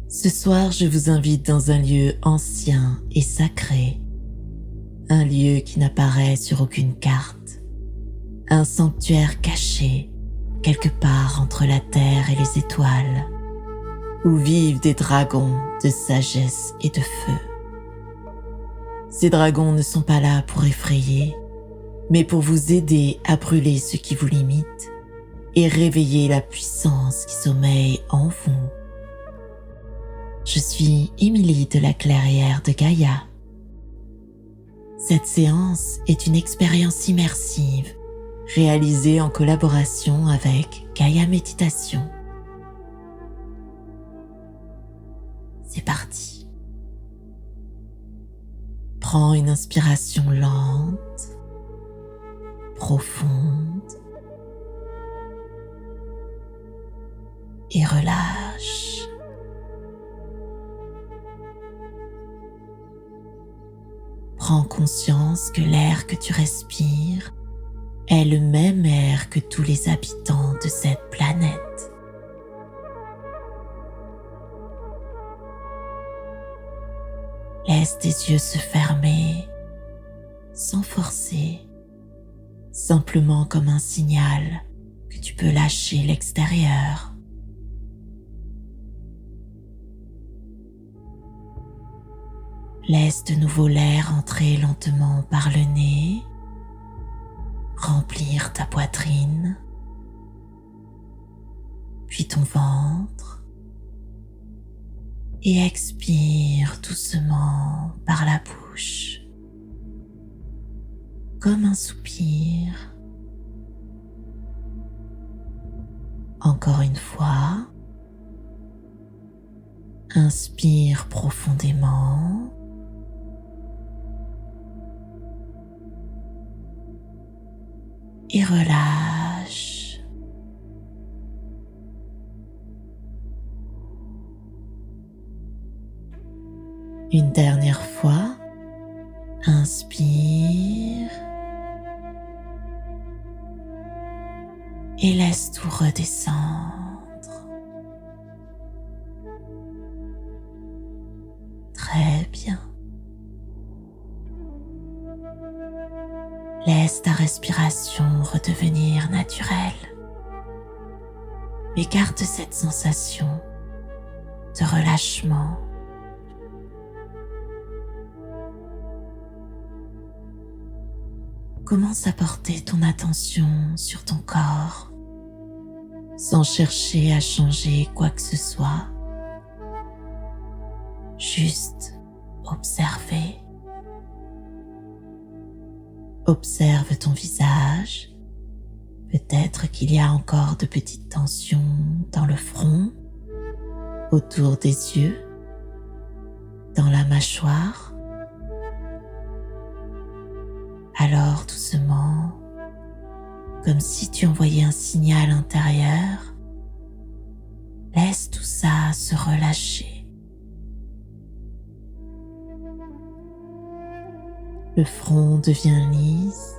Ce soir, je vous invite dans un lieu ancien et sacré, un lieu qui n'apparaît sur aucune carte, un sanctuaire caché quelque part entre la terre et les étoiles, où vivent des dragons de sagesse et de feu. Ces dragons ne sont pas là pour effrayer, mais pour vous aider à brûler ce qui vous limite et réveiller la puissance qui sommeille en vous. Je suis Émilie de la Clairière de Gaïa. Cette séance est une expérience immersive réalisée en collaboration avec Gaïa Méditation. C'est parti. Prends une inspiration lente, profonde et relâche. Prends conscience que l'air que tu respires est le même air que tous les habitants de cette planète. Laisse tes yeux se fermer sans forcer, simplement comme un signal que tu peux lâcher l'extérieur. Laisse de nouveau l'air entrer lentement par le nez, remplir ta poitrine, puis ton ventre, et expire doucement par la bouche, comme un soupir. Encore une fois, inspire profondément. Et relâche. Une dernière fois, inspire et laisse tout redescendre. Très bien. Laisse ta respiration redevenir naturelle, mais garde cette sensation de relâchement. Commence à porter ton attention sur ton corps, sans chercher à changer quoi que ce soit. Juste observer. Observe ton visage. Peut-être qu'il y a encore de petites tensions dans le front, autour des yeux, dans la mâchoire. Alors doucement, comme si tu envoyais un signal intérieur, laisse tout ça se relâcher. Le front devient lisse,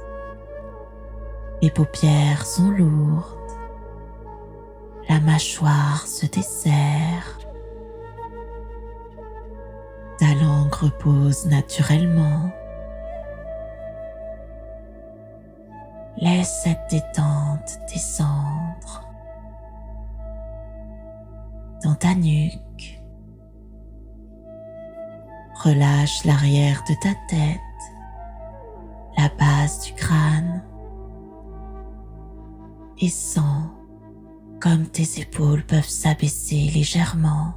les paupières sont lourdes, la mâchoire se desserre, ta langue repose naturellement. Laisse cette détente descendre dans ta nuque. Relâche l'arrière de ta tête, la base du crâne, et sens comme tes épaules peuvent s'abaisser légèrement,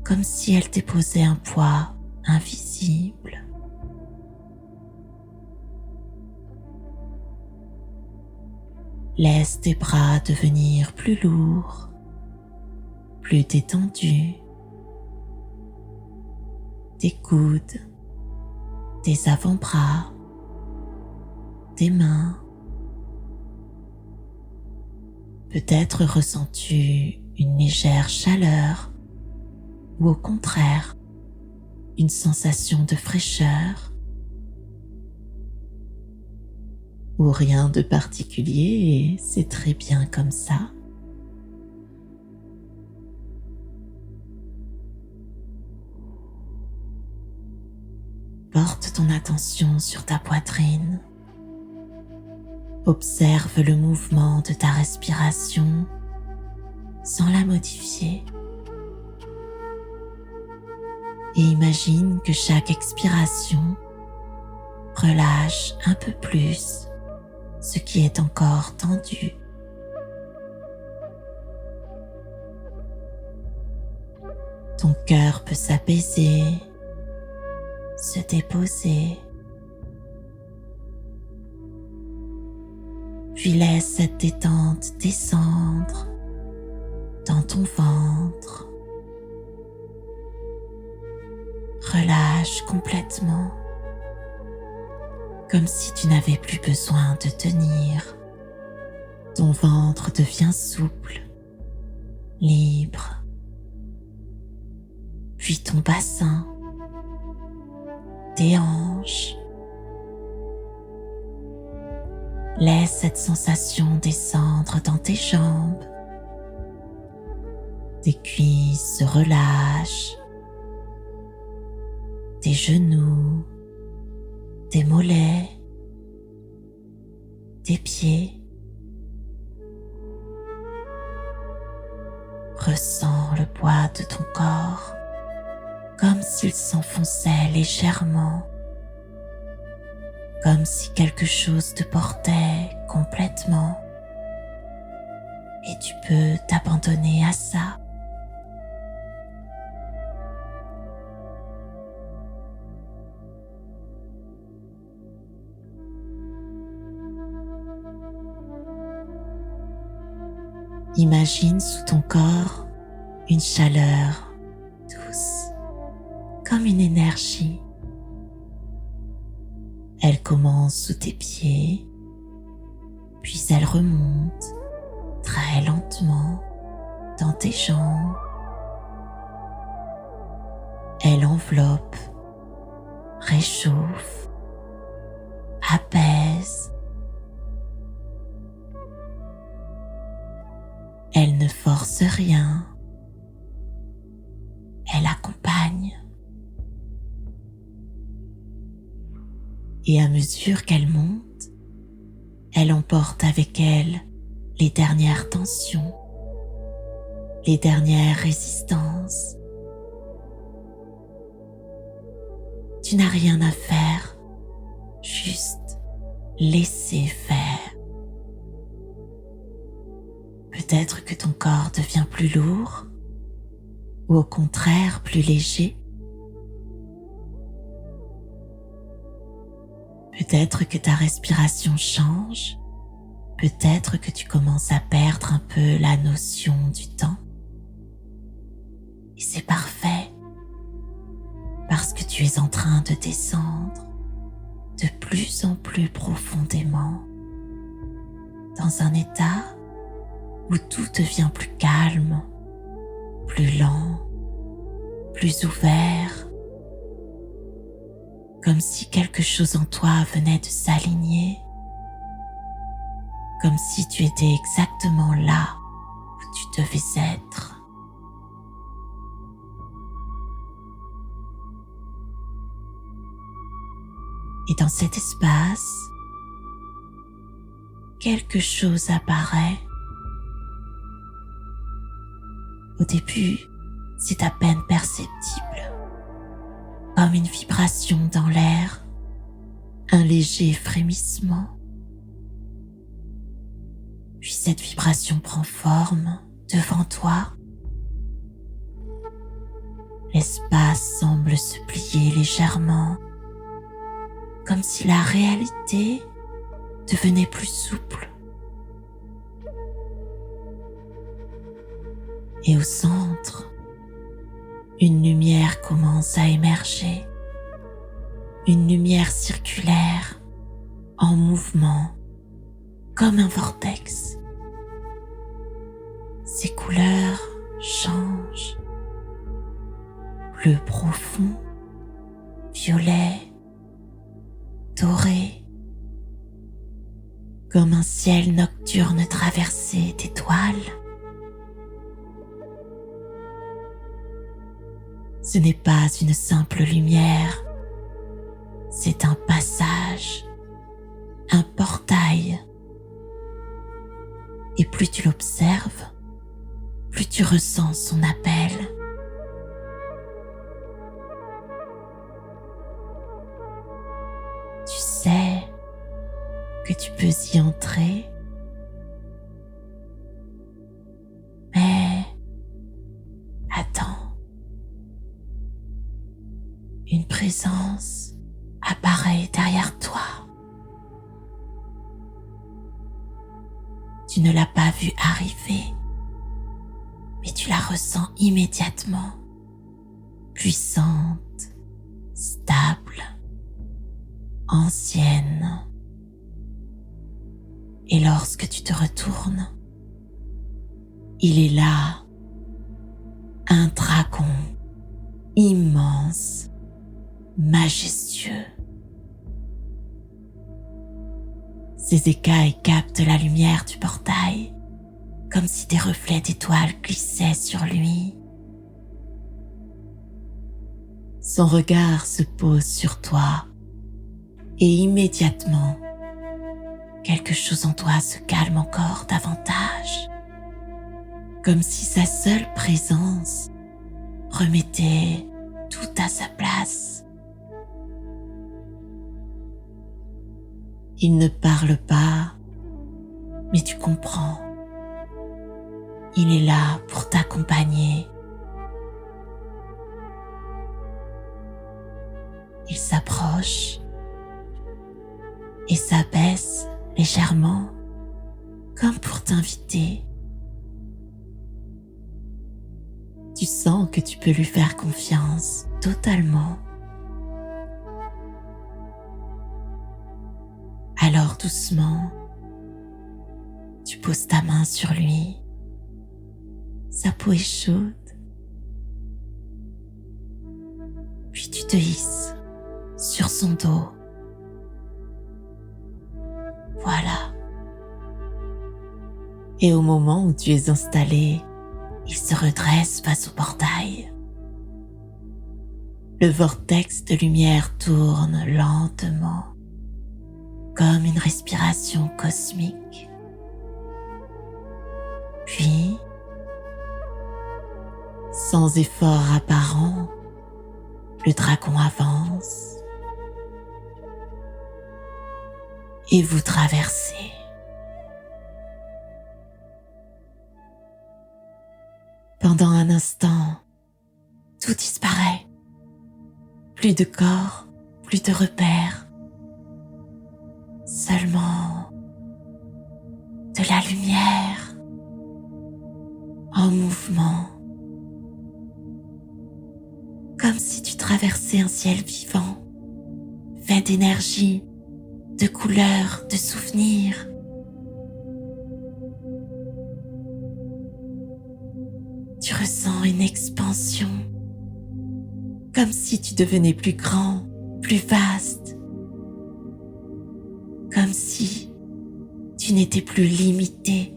comme si elles déposaient un poids invisible. Laisse tes bras devenir plus lourds, plus détendus, tes coudes, tes avant-bras, tes mains. Peut-être ressens-tu une légère chaleur ou au contraire une sensation de fraîcheur ou rien de particulier et c'est très bien comme ça. Porte ton attention sur ta poitrine. Observe le mouvement de ta respiration sans la modifier. Et imagine que chaque expiration relâche un peu plus ce qui est encore tendu. Ton cœur peut s'apaiser, se déposer. Puis laisse cette détente descendre dans ton ventre. Relâche complètement, comme si tu n'avais plus besoin de tenir. Ton ventre devient souple, libre. Puis ton bassin, tes hanches. Laisse cette sensation descendre dans tes jambes. Tes cuisses se relâchent. Tes genoux, tes mollets, tes pieds. Ressens le poids de ton corps comme s'il s'enfonçait légèrement, comme si quelque chose te portait complètement, et tu peux t'abandonner à ça. Imagine sous ton corps une chaleur douce, comme une énergie. Elle commence sous tes pieds, puis elle remonte très lentement dans tes jambes. Elle enveloppe, réchauffe, apaise. Elle ne force rien, elle accompagne. Et à mesure qu'elle monte, elle emporte avec elle les dernières tensions, les dernières résistances. Tu n'as rien à faire, juste laisser faire. Peut-être que ton corps devient plus lourd ou au contraire plus léger. Peut-être que ta respiration change. Peut-être que tu commences à perdre un peu la notion du temps. Et c'est parfait parce que tu es en train de descendre de plus en plus profondément dans un état où tout devient plus calme, plus lent, plus ouvert, comme si quelque chose en toi venait de s'aligner, comme si tu étais exactement là où tu devais être. Et dans cet espace, quelque chose apparaît. Au début, c'est à peine perceptible, comme une vibration dans l'air, un léger frémissement. Puis cette vibration prend forme devant toi. L'espace semble se plier légèrement, comme si la réalité devenait plus souple. Et au centre, une lumière commence à émerger, une lumière circulaire en mouvement, comme un vortex. Ses couleurs changent, bleu profond, violet, doré, comme un ciel nocturne traversé d'étoiles. Ce n'est pas une simple lumière, C'est un passage, un portail. Et plus tu l'observes, plus tu ressens son appel. Tu sais que tu peux y entrer, mais attends, une présence apparaît derrière toi. Tu ne l'as pas vue arriver, mais tu la ressens immédiatement, puissante, stable, ancienne. Et lorsque tu te retournes, il est là, un dragon immense, majestueux. Ses écailles captent la lumière du portail, comme si des reflets d'étoiles glissaient sur lui. Son regard se pose sur toi et immédiatement, quelque chose en toi se calme encore davantage, comme si sa seule présence remettait tout à sa place. Il ne parle pas, mais tu comprends. Il est là pour t'accompagner. Il s'approche et s'abaisse légèrement, comme pour t'inviter. Tu sens que tu peux lui faire confiance totalement. Alors doucement, tu poses ta main sur lui. Sa peau est chaude. Puis tu te hisses sur son dos. Voilà. Et au moment où tu es installé, il se redresse face au portail. Le vortex de lumière tourne lentement, comme une respiration cosmique. Puis, sans effort apparent, le dragon avance et vous traversez. Pendant un instant, tout disparaît. Plus de corps, plus de repères. Seulement de la lumière en mouvement. Comme si tu traversais un ciel vivant, fait d'énergie, de couleurs, de souvenirs. Tu ressens une expansion, comme si tu devenais plus grand, plus vaste, comme si tu n'étais plus limité.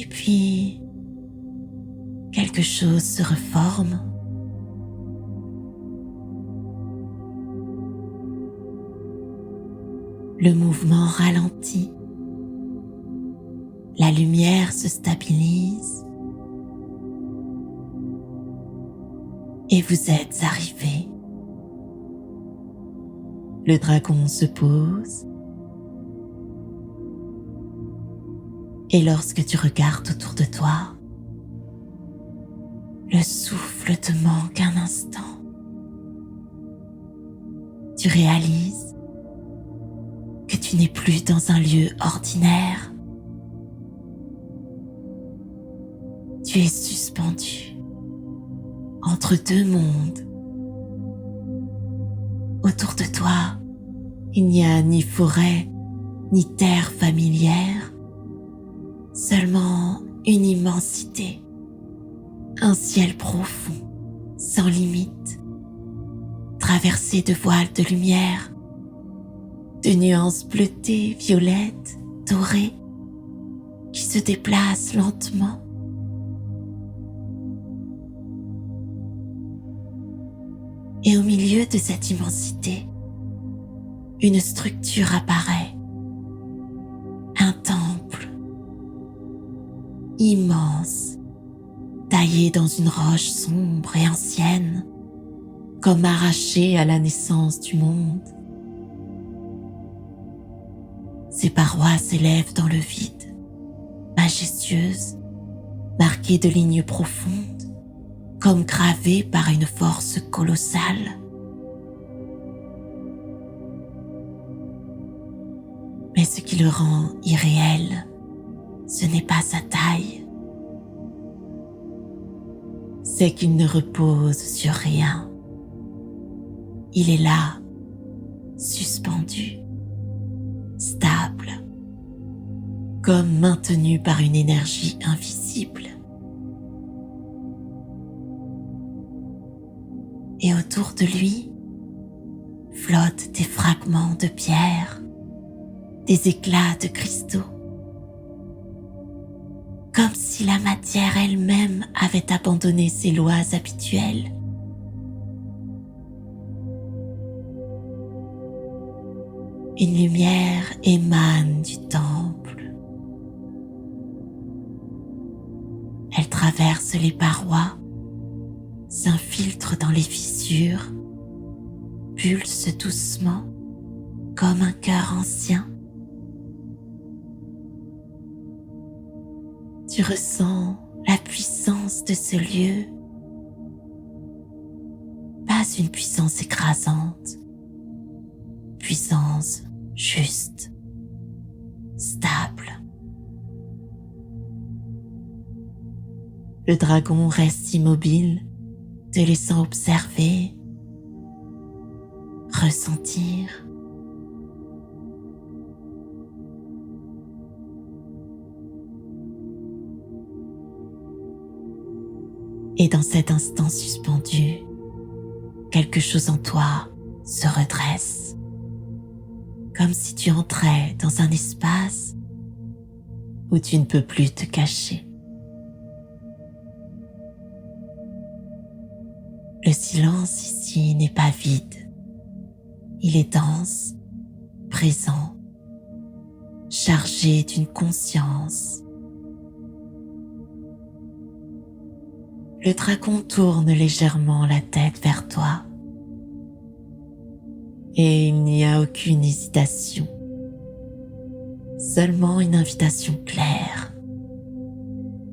Et puis, quelque chose se reforme. Le mouvement ralentit. La lumière se stabilise. Et vous êtes arrivé. Le dragon se pose. Et lorsque tu regardes autour de toi, le souffle te manque un instant. Tu réalises que tu n'es plus dans un lieu ordinaire. Tu es suspendu entre deux mondes. Autour de toi, il n'y a ni forêt, ni terre familière, seulement une immensité, un ciel profond, sans limite, traversé de voiles de lumière, de nuances bleutées, violettes, dorées, qui se se déplace lentement. Et au milieu de cette immensité, une structure apparaît. Un temple immense, taillé dans une roche sombre et ancienne, comme arraché à la naissance du monde. Ses parois s'élèvent dans le vide, majestueuses, marquées de lignes profondes, comme gravées par une force colossale. Mais ce qui le rend irréel, ce n'est pas sa taille, c'est qu'il ne repose sur rien. Il est là, suspendu, stable, comme maintenu par une énergie invisible. Et autour de lui flottent des fragments de pierre, des éclats de cristaux, comme si la matière elle-même avait abandonné ses lois habituelles. Une lumière émane du temple. Elle traverse les parois, s'infiltre dans les fissures, pulse doucement comme un cœur ancien. Tu ressens la puissance de ce lieu, pas une puissance écrasante, puissance juste, stable. Le dragon reste immobile, te laissant observer, ressentir. Et dans cet instant suspendu, quelque chose en toi se redresse, comme si tu entrais dans un espace où tu ne peux plus te cacher. Le silence ici n'est pas vide, il est dense, présent, chargé d'une conscience. Le dragon tourne légèrement la tête vers toi et il n'y a aucune hésitation, seulement une invitation claire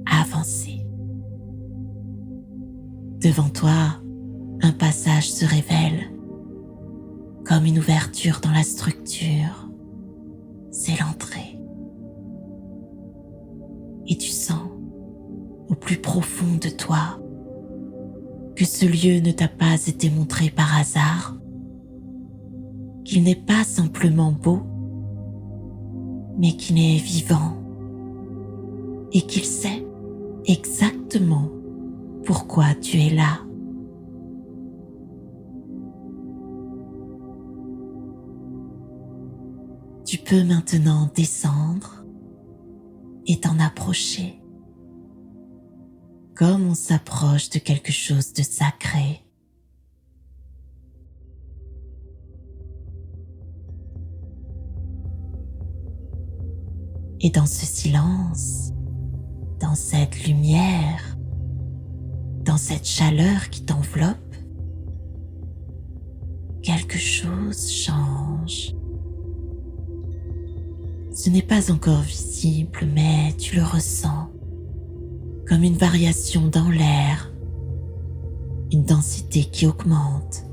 à avancer. Devant toi, un passage se révèle comme une ouverture dans la structure. C'est l'entrée. Et tu sens au plus profond de toi que ce lieu ne t'a pas été montré par hasard, qu'il n'est pas simplement beau, mais qu'il est vivant et qu'il sait exactement pourquoi tu es là. Tu peux maintenant descendre et t'en approcher, comme on s'approche de quelque chose de sacré. Et dans ce silence, dans cette lumière, dans cette chaleur qui t'enveloppe, quelque chose change. Ce n'est pas encore visible, mais tu le ressens comme une variation dans l'air, une densité qui augmente,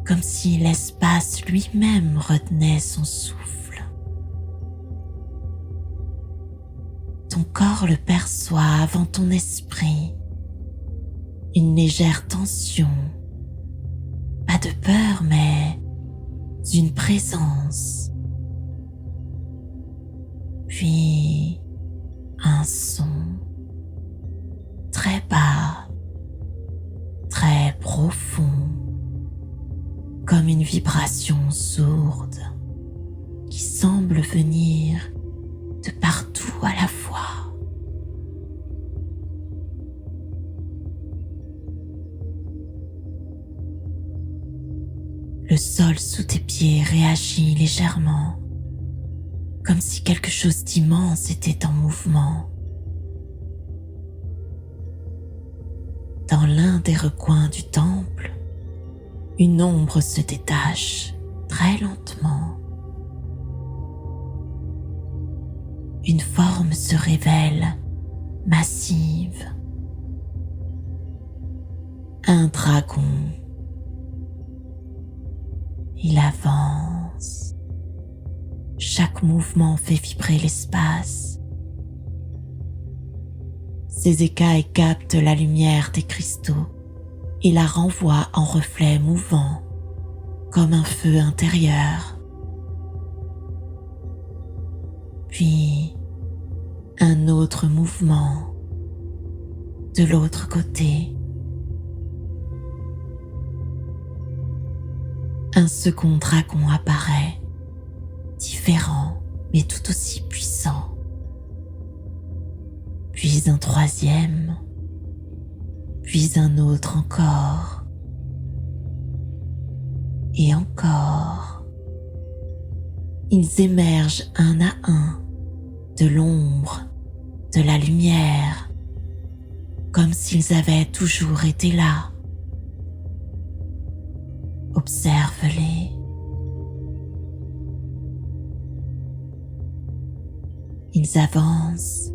comme si l'espace lui-même retenait son souffle. Ton corps le perçoit avant ton esprit, une légère tension, pas de peur, mais une présence. Puis un son très bas, très profond, comme une vibration sourde qui semble venir de partout tout à la fois. Le sol sous tes pieds réagit légèrement, comme si quelque chose d'immense était en mouvement. Dans l'un des recoins du temple, une ombre se détache très lentement. Une forme se révèle, massive. Un dragon. Il avance. Chaque mouvement fait vibrer l'espace. Ses écailles captent la lumière des cristaux et la renvoient en reflets mouvants, comme un feu intérieur. Puis, un autre mouvement de l'autre côté. Un second dragon apparaît, différent mais tout aussi puissant. Puis un troisième, puis un autre encore, et encore. Ils émergent un à un de l'ombre, de la lumière, comme s'ils avaient toujours été là. Observe-les. Ils avancent,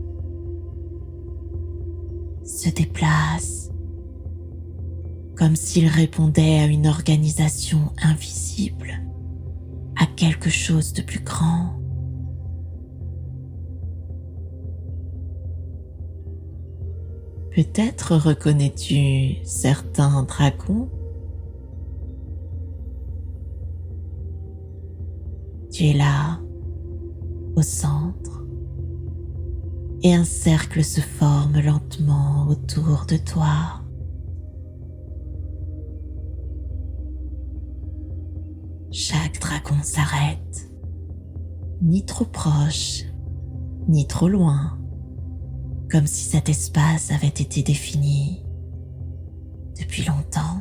se déplacent, comme s'ils répondaient à une organisation invisible, à quelque chose de plus grand. Peut-être reconnais-tu certains dragons? Tu es là, au centre, et un cercle se forme lentement autour de toi. Chaque dragon s'arrête, ni trop proche, ni trop loin, comme si cet espace avait été défini depuis longtemps.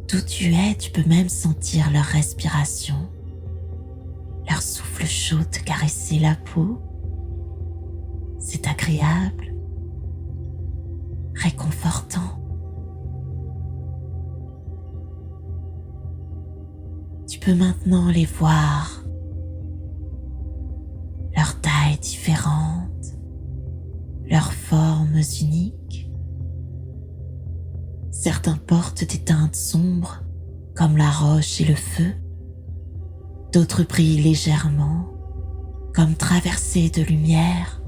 D'où tu es, tu peux même sentir leur respiration, leur souffle chaud te caresser la peau. C'est agréable, réconfortant. Tu peux maintenant les voir, leur taille différente, leurs formes uniques. Certains portent des teintes sombres, comme la roche et le feu. D'autres brillent légèrement, comme traversés de lumière.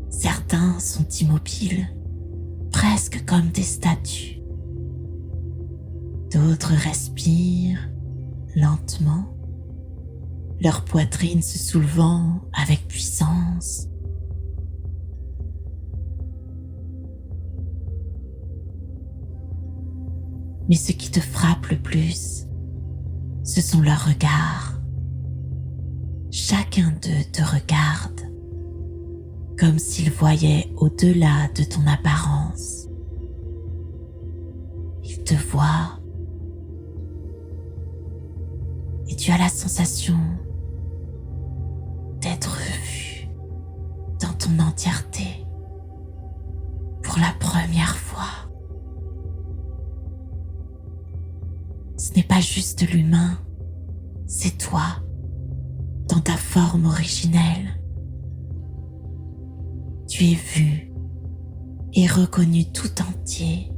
Certains sont immobiles, presque comme des statues. D'autres respirent lentement, leur poitrine se soulevant avec puissance. Mais ce qui te frappe le plus, ce sont leurs regards. Chacun d'eux te regarde, comme s'il voyait au-delà de ton apparence. Ils te voient, et tu as la sensation d'être vu dans ton entièreté pour la première fois. Ce n'est pas juste l'humain, c'est toi, dans ta forme originelle. Tu es vu et reconnu tout entier.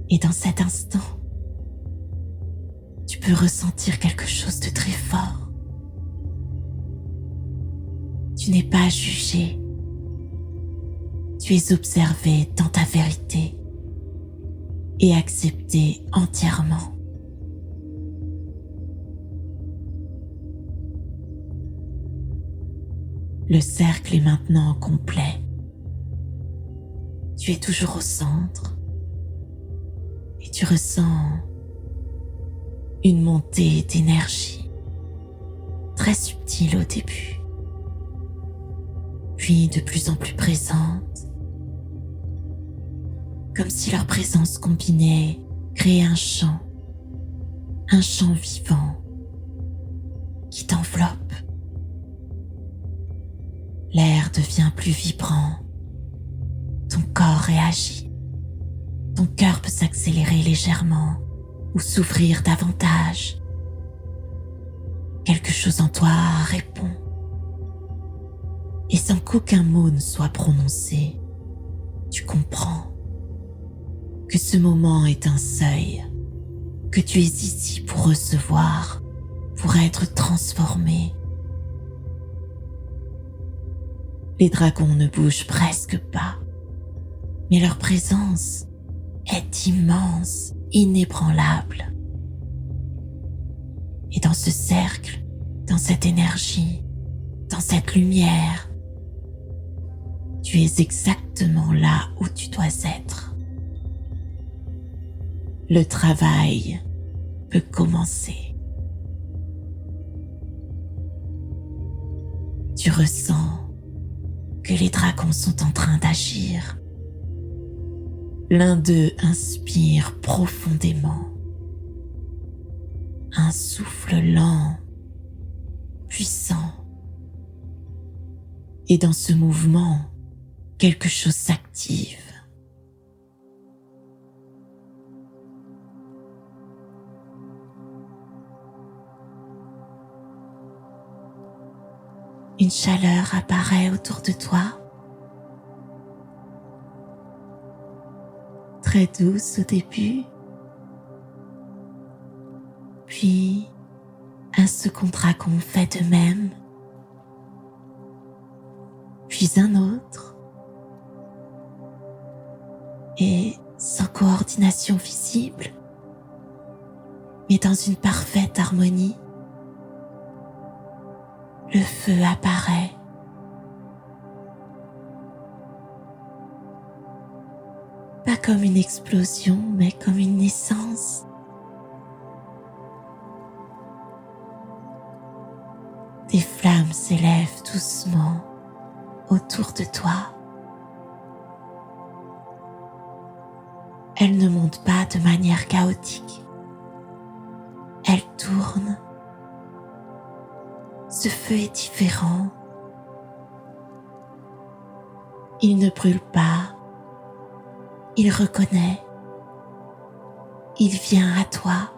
Et dans cet instant, tu peux ressentir quelque chose de très fort. Tu n'es pas jugé. Tu es observé dans ta vérité et accepté entièrement. Le cercle est maintenant complet. Tu es toujours au centre et tu ressens Une montée d'énergie, très subtile au début, puis de plus en plus présente, comme si leur présence combinée créait un chant vivant qui t'enveloppe. L'air devient plus vibrant, ton corps réagit, ton cœur peut s'accélérer légèrement ou s'ouvrir davantage. Quelque chose en toi répond. Et sans qu'aucun mot ne soit prononcé, tu comprends que ce moment est un seuil, que tu es ici pour recevoir, pour être transformé. Les dragons ne bougent presque pas, mais leur présence est immense, inébranlable. Et dans ce cercle, dans cette énergie, dans cette lumière, tu es exactement là où tu dois être. Le travail peut commencer. Tu ressens que les dragons sont en train d'agir. L'un d'eux inspire profondément. Un souffle lent, puissant. Et dans ce mouvement, quelque chose s'active. Une chaleur apparaît autour de toi, très douce au début, puis un second dragon fait de même, puis un autre, et sans coordination visible, mais dans une parfaite harmonie, le feu apparaît. Pas comme une explosion, mais comme une naissance. Des flammes s'élèvent doucement autour de toi. Elles ne montent pas de manière chaotique. Elles tournent. Ce feu est différent. Il ne brûle pas. Il reconnaît. Il vient à toi,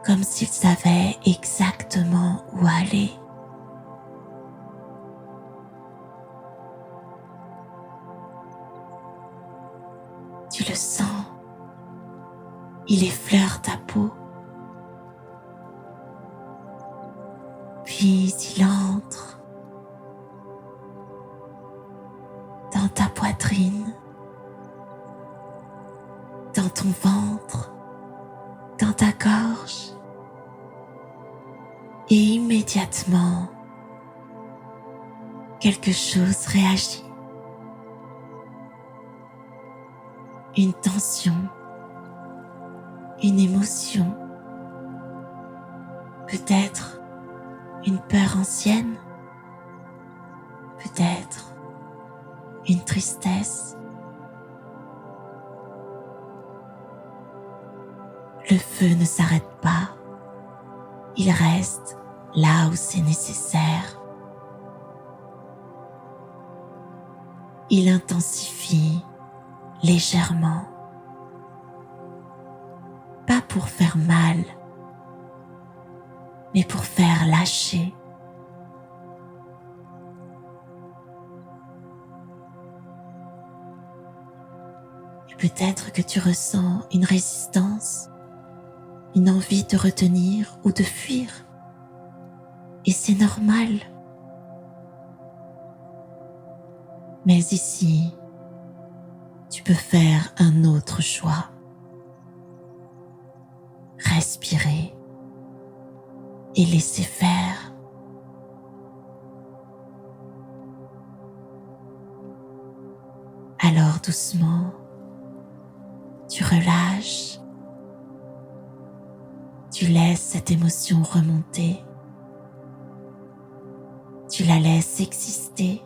comme s'il savait exactement où aller. Tu le sens. Il effleure ta peau. Puis il entre dans ta poitrine, dans ton ventre, dans ta gorge. Et immédiatement, quelque chose réagit. Une tension, une émotion, peut-être une peur ancienne, peut-être une tristesse. Le feu ne s'arrête pas, il reste là où c'est nécessaire. Il intensifie légèrement, pas pour faire mal, mais pour faire lâcher. Et peut-être que tu ressens une résistance, une envie de retenir ou de fuir. Et c'est normal. Mais ici, tu peux faire un autre choix. Respirer et laisser faire. Alors doucement, tu relâches Tu laisses cette émotion remonter. Tu la laisses exister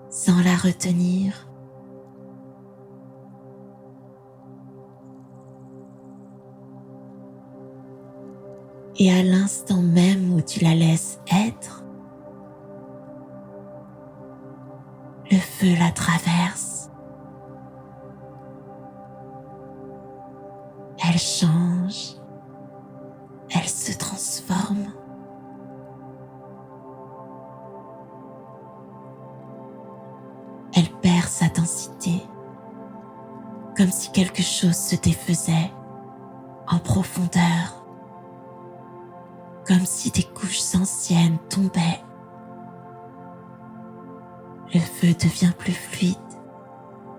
sans la retenir. Et à l'instant même où tu la laisses être, le feu la traverse. Elle change, elle se transforme. Elle perd sa densité, comme si quelque chose se défaisait en profondeur, comme si des couches anciennes tombaient. Le feu devient plus fluide,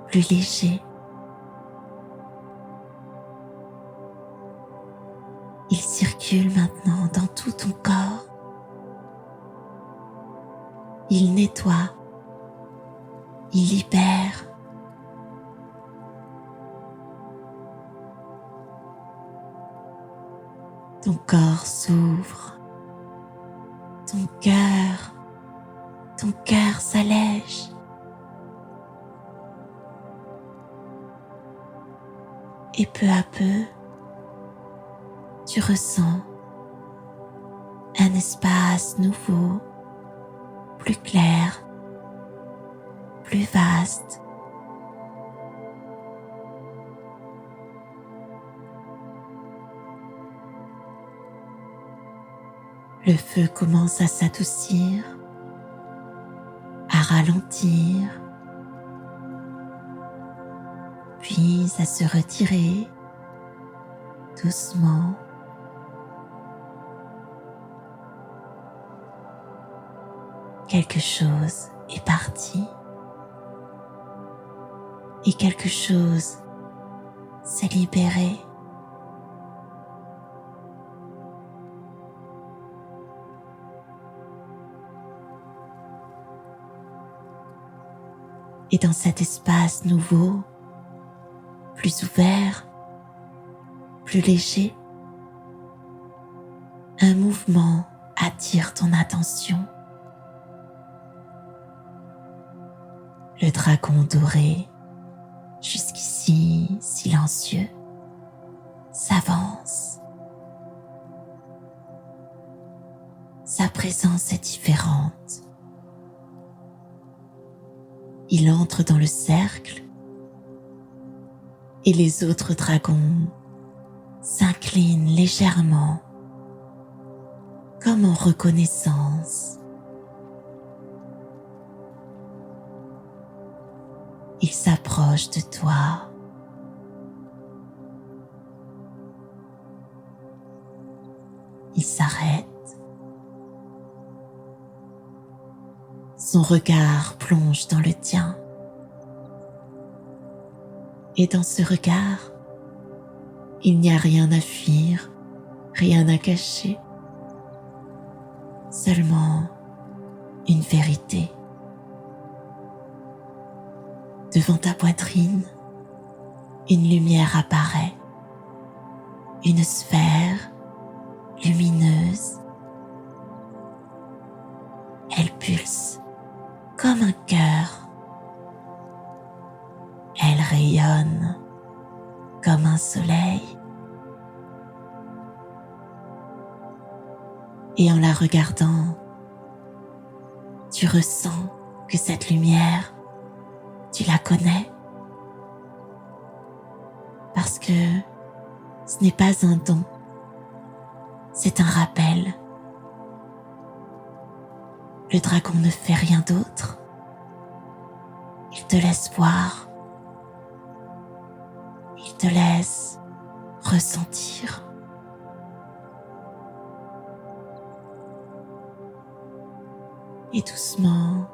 plus léger. Il circule maintenant dans tout ton corps. Il nettoie, il libère. Ton corps s'ouvre, ton cœur s'allège. Et peu à peu, tu ressens un espace nouveau, plus clair, plus vaste. Le feu commence à s'adoucir, à ralentir, puis à se retirer doucement. Quelque chose est parti et quelque chose s'est libéré. Et dans cet espace nouveau, plus ouvert, plus léger, un mouvement attire ton attention. Le dragon doré, jusqu'ici silencieux, s'avance. Sa présence est différente. Il entre dans le cercle et les autres dragons s'inclinent légèrement, comme en reconnaissance. Il s'approche de toi. Il s'arrête. Son regard plonge dans le tien. Et dans ce regard, il n'y a rien à fuir, rien à cacher, seulement une vérité. Devant ta poitrine, une lumière apparaît, une sphère lumineuse. Elle pulse comme un cœur. Elle rayonne comme un soleil. Et en la regardant, tu ressens que cette lumière, tu la connais. Parce que ce n'est pas un don, c'est un rappel. Le dragon ne fait rien d'autre. Il te laisse voir. Il te laisse ressentir. Et doucement,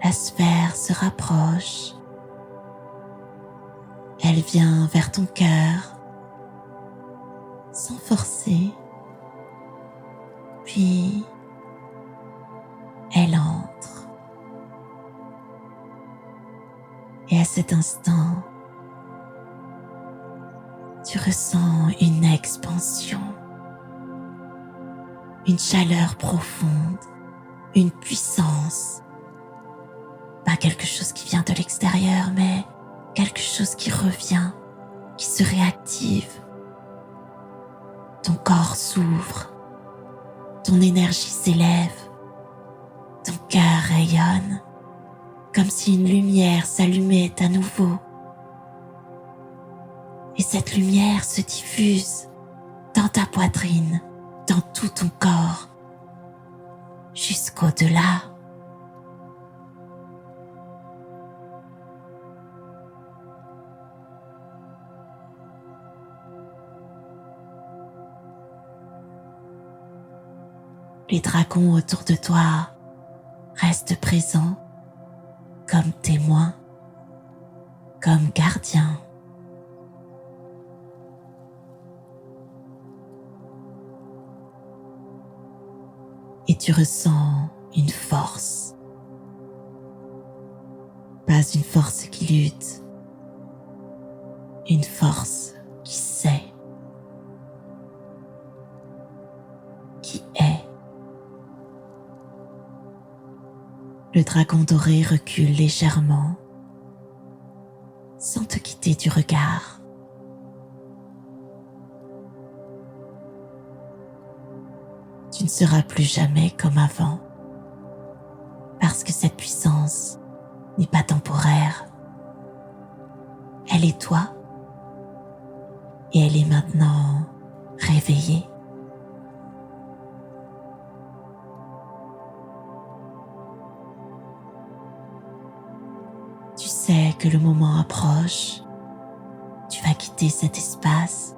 la sphère se rapproche. Elle vient vers ton cœur, sans forcer. Puis, elle entre. Et à cet instant, tu ressens une expansion. une chaleur profonde, une puissance. Pas quelque chose qui vient de l'extérieur, mais quelque chose qui revient, qui se réactive. Ton corps s'ouvre, ton énergie s'élève, ton cœur rayonne, comme si une lumière s'allumait à nouveau. Et cette lumière se diffuse dans ta poitrine, dans tout ton corps, jusqu'au-delà. Les dragons autour de toi restent présents comme témoins, comme gardiens. Et tu ressens une force. Pas une force qui lutte, une force qui sait, qui est. Le dragon doré recule légèrement, sans te quitter du regard. Tu ne seras plus jamais comme avant, parce que cette puissance n'est pas temporaire. Elle est toi, et elle est maintenant réveillée. Tu sais que le moment approche, tu vas quitter cet espace,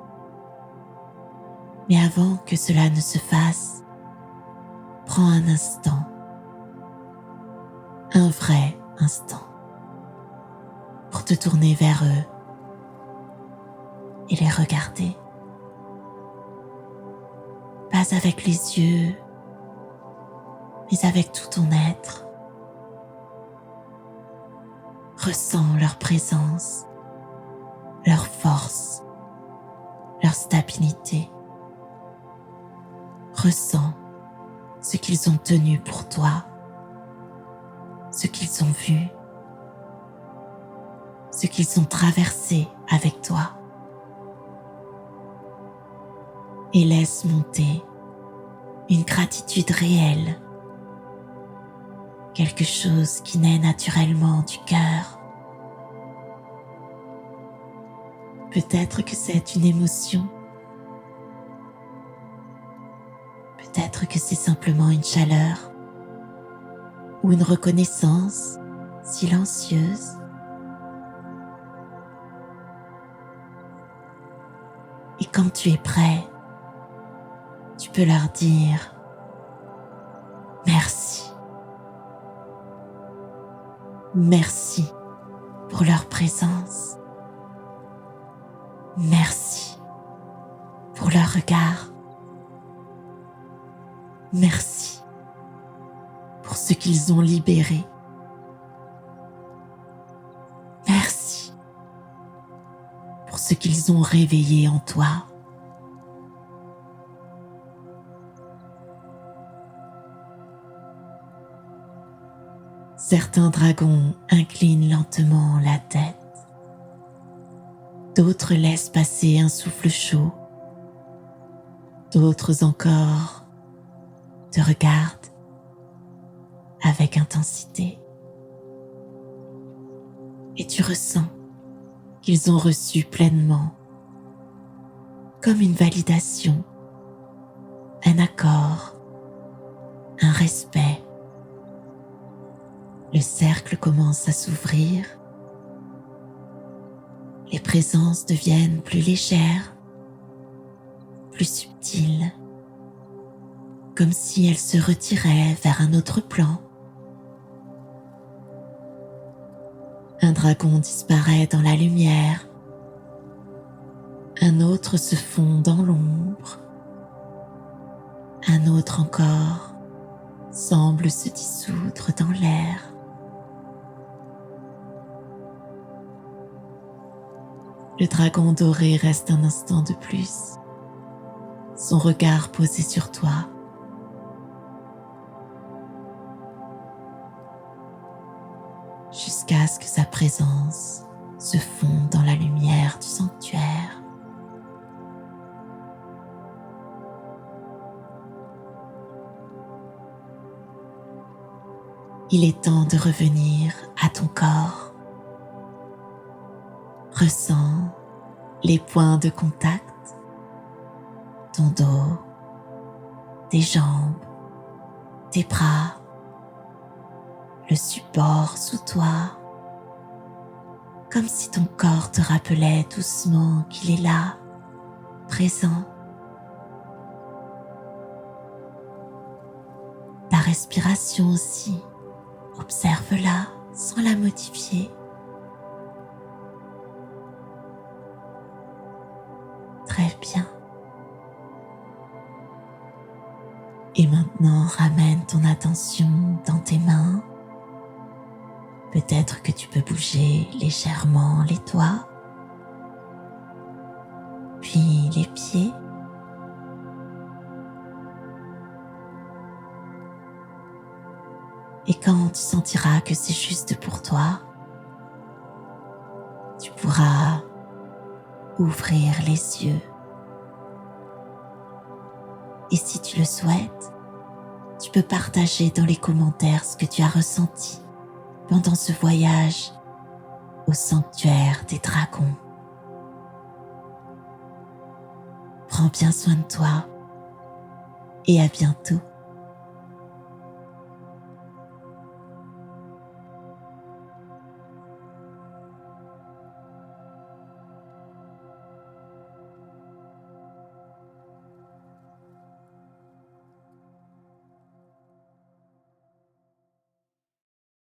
mais avant que cela ne se fasse, prends un instant, un vrai instant, pour te tourner vers eux et les regarder. Pas avec les yeux, mais avec tout ton être. Ressens leur présence, leur force, leur stabilité. Ressens ce qu'ils ont tenu pour toi, ce qu'ils ont vu, ce qu'ils ont traversé avec toi. Et laisse monter une gratitude réelle, quelque chose qui naît naturellement du cœur. Peut-être que c'est une émotion, peut-être que c'est simplement une chaleur ou une reconnaissance silencieuse. Et quand tu es prêt, tu peux leur dire merci. Merci pour leur présence. Merci pour leur regard. Merci pour ce qu'ils ont libéré. Merci pour ce qu'ils ont réveillé en toi. Certains dragons inclinent lentement la tête. D'autres laissent passer un souffle chaud. D'autres encore te regardent avec intensité. Et tu ressens qu'ils ont reçu pleinement, comme une validation, un accord, un respect. Le cercle commence à s'ouvrir. Les présences deviennent plus légères, plus subtiles, comme si elles se retiraient vers un autre plan. Un dragon disparaît dans la lumière, un autre se fond dans l'ombre, un autre encore semble se dissoudre dans l'air. Le dragon doré reste un instant de plus, son regard posé sur toi, jusqu'à ce que sa présence se fonde dans la lumière du sanctuaire. Il est temps de revenir à ton corps. Ressens les points de contact, ton dos, tes jambes, tes bras, le support sous toi, comme si ton corps te rappelait doucement qu'il est là, présent. Ta respiration aussi, observe-la sans la modifier. Très bien. Et maintenant, ramène ton attention dans tes mains. Peut-être que tu peux bouger légèrement les doigts, puis les pieds. Et quand tu sentiras que c'est juste pour toi, tu pourras ouvrir les yeux. Et si tu le souhaites, tu peux partager dans les commentaires ce que tu as ressenti pendant ce voyage au sanctuaire des dragons. Prends bien soin de toi et à bientôt.